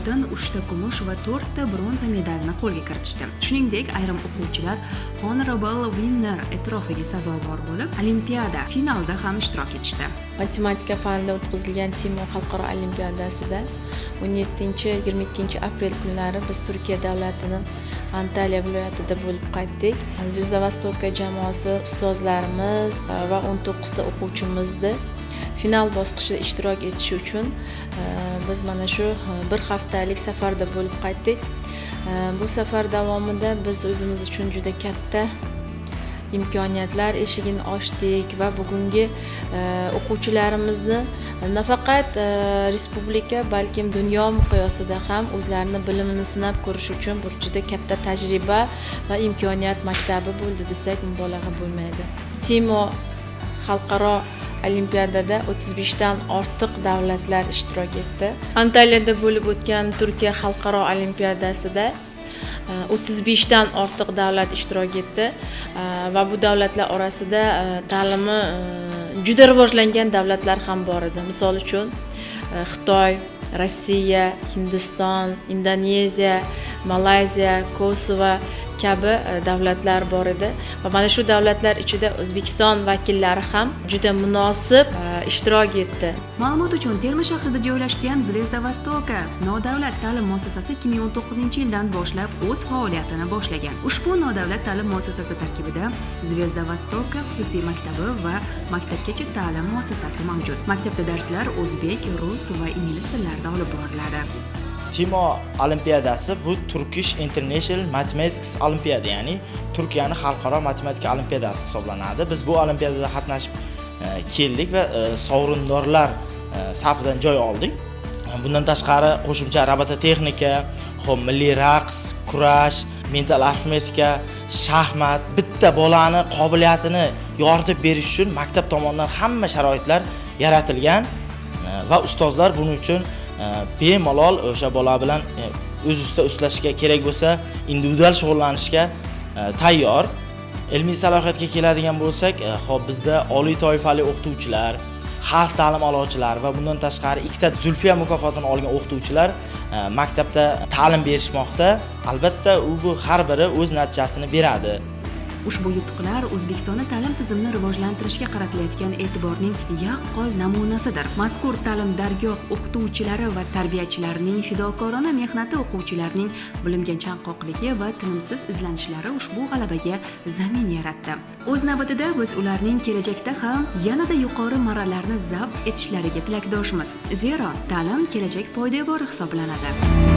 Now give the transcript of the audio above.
oltin, 3 ta kumush va 4 ta bronza medalni qo'lga kiritishdi. Shuningdek, ayrim o'quvchilar Honorable Winner e'tirofiga sazovor bo'lib, olimpiada finalida ham ishtirok etishdi. Matematika fanida o'tkazilgan Timor xalqaro olimpiadasida 17-22 aprel kunlari biz Turkiya davlatining Antalya viloyatida bo'lib qaytdik. Zvezda Vostoka jamoasi ustozlarimiz va 19 ta o'quvchimizni final bosqichida ishtirok etishi uchun biz mana shu bir haftalik safarda bo'lib qaytdik. Bu safar davomida biz o'zimiz uchun juda katta imkoniyatlar eshigini ochdik va bugungi o'quvchilarimizni nafaqat respublika, balkim dunyo miqyosida ham o'zlarini bilimini sinab ko'rish uchun bir juda katta tajriba va imkoniyat maktabi bo'ldi desak mubolag'a bo'lmaydi. Timo xalqaro olimpiadada 35 dan ortiq davlatlar ishtirok etdi. Antalyada bo'lib o'tgan Turkiya xalqaro olimpiadasida 35 dan ortiq davlat ishtirok etdi va bu davlatlar orasida ta'limi juda rivojlangan davlatlar ham bor edi. Misol uchun Xitoy, Rossiya, Hindiston, Indoneziya, Malayziya, Kosovo kabi davlatlar bor edi va mana shu davlatlar ichida O'zbekiston vakillari ham juda munosib ishtirok etdi. Ma'lumot uchun Termiz shahrida joylashgan Zvezda Vostoka nodavlat ta'lim muassasasi 2019-yildan boshlab o'z faoliyatini boshlagan. Ushbu nodavlat ta'lim muassasasi tarkibida Zvezda Vostoka xususiy maktabi va maktabgacha ta'lim muassasasi mavjud. Maktabda darslar o'zbek, rus va ingliz tillarida olib boriladi. Timo olimpiadasi bu Turkish International Mathematics Olimpiada, ya'ni Turkiyaning xalqaro matematika olimpiadasi hisoblanadi. Biz bu olimpiadada qatnashib keldik va sovrindorlar safidan joy oldik. Bundan tashqari qo'shimcha robototexnika, milliy raqs, kurash, mental arifmetika, shaxmat, bitta bolani qobiliyatini yoritib berish uchun maktab tomonidan hamma sharoitlar yaratilgan va ustozlar buning uchun bemalol o'sha bola bilan o'z ustida ushlashga kerak bo'lsa, individual shug'ullanishga tayyor. Ilmiy salohiyatga keladigan bo'lsak, hop bizda oliy toifali o'qituvchilar, xalq ta'lim oluvchilar va bundan tashqari ikkita Zulfiya mukofotini olgan o'qituvchilar maktabda ta'lim berishmoqda. Albatta, bu har biri o'z natijasini beradi. Ushbu yutuqlar O'zbekistonda ta'lim tizimini rivojlantirishga qaratilayotgan e'tiborning yaqqol namunasidir. Mazkur ta'lim dargoh o'qituvchilari va tarbiyachilarining fidokorona mehnati, o'quvchilarning bilimga chanqoqligi va tinimsiz izlanishlari ushbu g'alabaga zamin yaratdi. O'z navbatida biz ularning kelajakda ham yanada yuqori marralarni zabt etishlariga tilakdoshmiz. Zero ta'lim kelajak poydevori hisoblanadi.